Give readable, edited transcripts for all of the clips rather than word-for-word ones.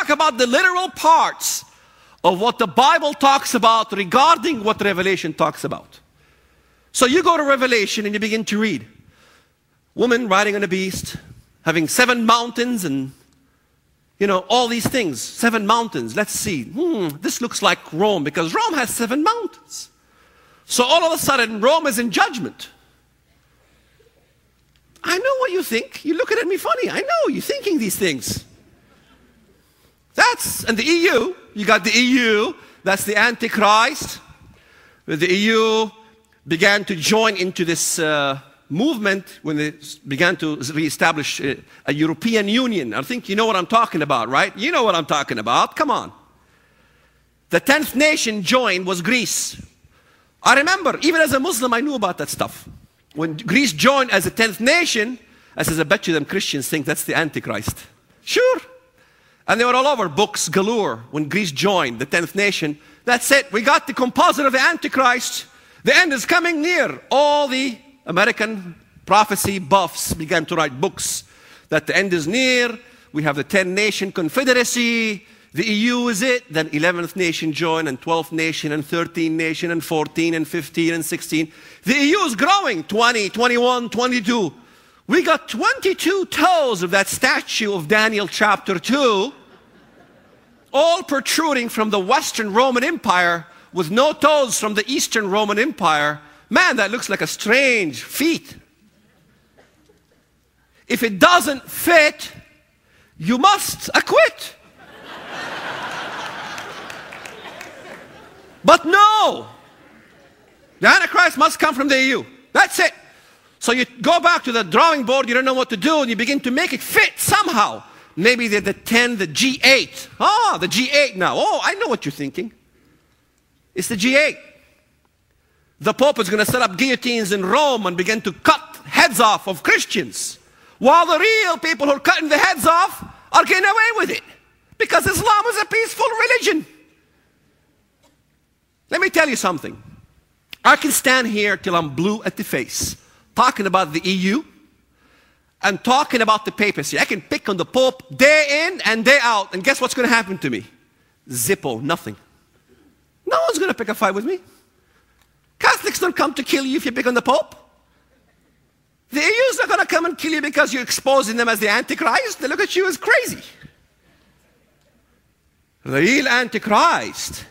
talk about the literal parts of what the Bible talks about regarding what Revelation talks about. So you go to Revelation and you begin to read. Woman riding on a beast, having 7 mountains and, all these things. 7 mountains. Let's see. This looks like Rome because Rome has 7 mountains. So all of a sudden, Rome is in judgment. I know what you think. You're looking at me funny. I know you're thinking these things. And the EU, you got the EU, that's the Antichrist. The EU began to join into this movement when they began to reestablish a European Union. I think you know what I'm talking about, right? You know what I'm talking about. Come on. The 10th nation joined was Greece. I remember, even as a Muslim, I knew about that stuff. When Greece joined as a 10th nation, I says, I bet you them Christians think that's the Antichrist. Sure. And they were all over, books galore. When Greece joined the 10th nation, that's it. We got the composite of the Antichrist. The end is coming near. All the American prophecy buffs began to write books that the end is near. We have the 10-nation confederacy. The EU is it. Then 11th nation joined, and 12th nation, and 13th nation, and 14, and 15, and 16. The EU is growing, 20, 21, 22. We got 22 toes of that statue of Daniel chapter 2, all protruding from the Western Roman Empire with no toes from the Eastern Roman Empire. Man, that looks like a strange feat. If it doesn't fit, you must acquit. But no, the Antichrist must come from the EU. That's it. So you go back to the drawing board, you don't know what to do, and you begin to make it fit somehow. Maybe they're the 10, the G8. Ah, the G8 now. Oh, I know what you're thinking. It's the G8. The Pope is going to set up guillotines in Rome and begin to cut heads off of Christians, while the real people who are cutting the heads off are getting away with it, because Islam is a peaceful religion. Let me tell you something. I can stand here till I'm blue at the face, talking about the EU and talking about the papacy. I can pick on the Pope day in and day out, and guess what's going to happen to me? Zippo, nothing. No one's going to pick a fight with me. Catholics don't come to kill you if you pick on the Pope. The EU is not going to come and kill you because you're exposing them as the Antichrist. They look at you as crazy. The real Antichrist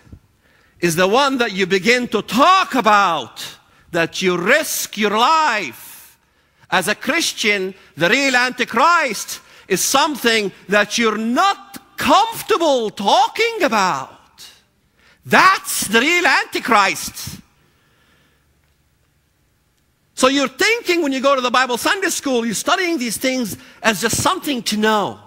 is the one that you begin to talk about, that you risk your life. As a Christian, the real Antichrist is something that you're not comfortable talking about. That's the real Antichrist. So you're thinking when you go to the Bible Sunday school, you're studying these things as just something to know.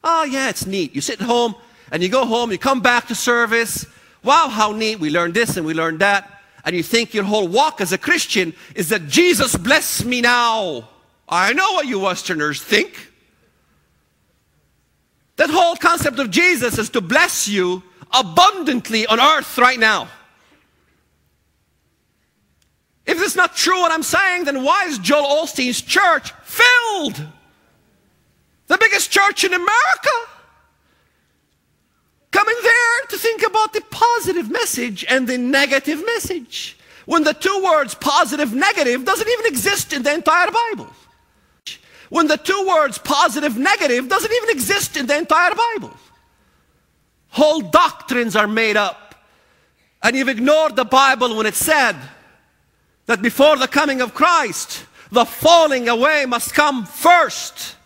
Oh yeah, it's neat. You sit at home and you go home, you come back to service. Wow, how neat, we learned this and we learned that. And you think your whole walk as a Christian is that Jesus bless me now. I know what you Westerners think. That whole concept of Jesus is to bless you abundantly on earth right now. If it's not true what I'm saying, then why is Joel Osteen's church filled? The biggest church in America. Coming there to think about the positive message and the negative message, when the two words positive, negative doesn't even exist in the entire Bible. When the two words positive, negative doesn't even exist in the entire Bible. Whole doctrines are made up. And you've ignored the Bible when it said that before the coming of Christ, the falling away must come first.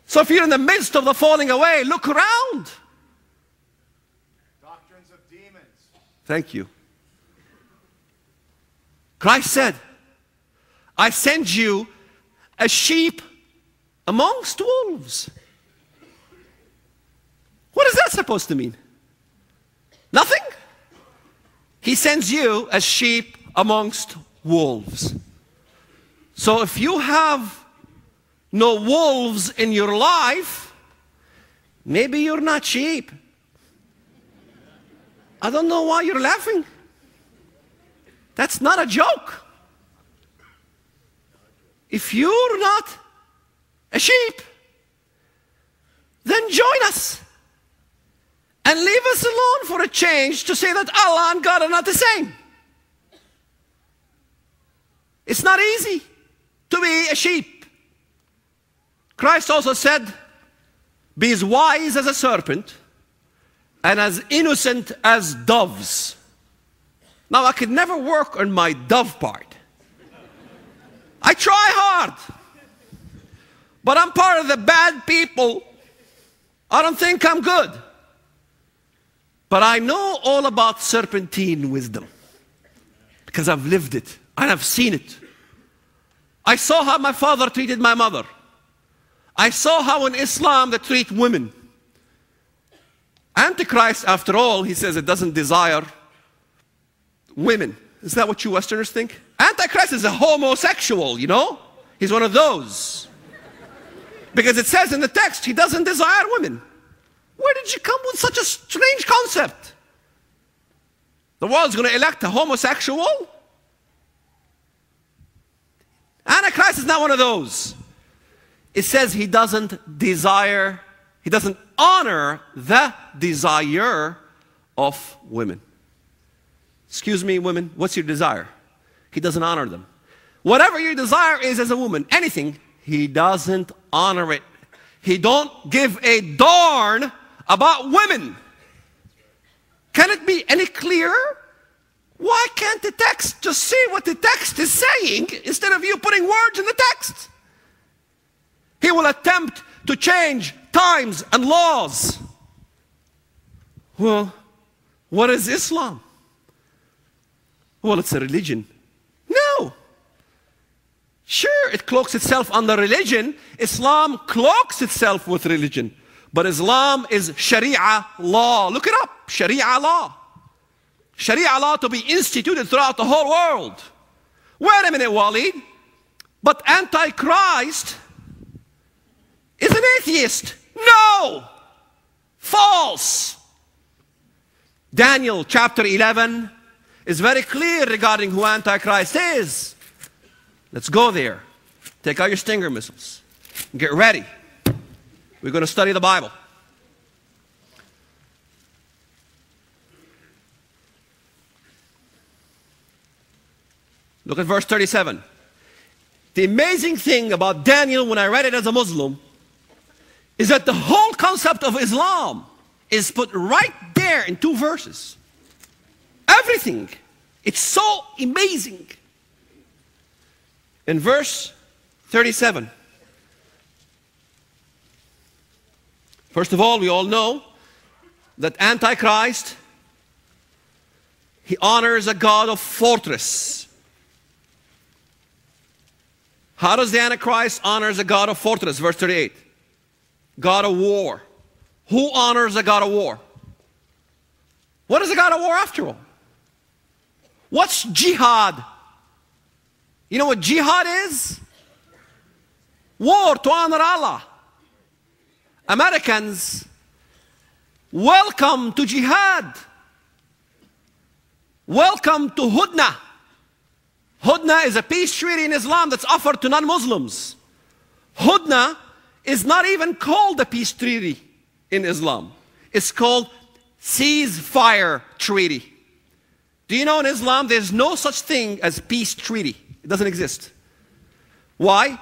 So if you're in the midst of the falling away, look around. Thank you. Christ said, I send you as sheep amongst wolves. What is that supposed to mean? Nothing? He sends you as sheep amongst wolves. So if you have no wolves in your life, maybe you're not sheep. I don't know why you're laughing. That's not a joke. If you're not a sheep, then join us. and leave us alone for a change to say that Allah and God are not the same. It's not easy to be a sheep. Christ also said, be as wise as a serpent and as innocent as doves. Now, I could never work on my dove part. I try hard, but I'm part of the bad people. I don't think I'm good. But I know all about serpentine wisdom because I've lived it and I've seen it. I saw how my father treated my mother. I saw how in Islam they treat women. Antichrist, after all, he says it doesn't desire women. Is that what you Westerners think? Antichrist is a homosexual, you know? He's one of those. Because it says in the text, he doesn't desire women. Where did you come with such a strange concept? The world's going to elect a homosexual? Antichrist is not one of those. It says he doesn't desire, he doesn't honor the desire of women. Excuse me, women, what's your desire? He doesn't honor them. Whatever your desire is as a woman, anything, he doesn't honor it. He don't give a darn about women. Can it be any clearer? Why can't the text just say what the text is saying instead of you putting words in the text? He will attempt to change times and laws. Well, what is Islam? Well, it's a religion. No. Sure, it cloaks itself under religion. Islam cloaks itself with religion. But Islam is Sharia law. Look it up. Sharia law. Sharia law to be instituted throughout the whole world. Wait a minute, Walid. But Antichrist is an atheist. No. False. Daniel chapter 11 is very clear regarding who Antichrist is. Let's go there. Take out your Stinger missiles. Get ready. We're going to study the Bible. Look at verse 37. The amazing thing about Daniel, when I read it as a Muslim, is that the whole concept of Islam is put right there in 2 verses. Everything. It's so amazing. In verse 37. First of all, we all know that Antichrist, he honors a God of fortress. How does the Antichrist honors a God of fortress? Verse 38. God of war. Who honors a God of war? What is a God of war after all? What's jihad? You know what jihad is? War to honor Allah. Americans, welcome to jihad. Welcome to Hudna. Hudna is a peace treaty in Islam that's offered to non-Muslims. Hudna is not even called a peace treaty in Islam. It's called ceasefire treaty. Do you know in Islam there's no such thing as peace treaty? It doesn't exist. Why?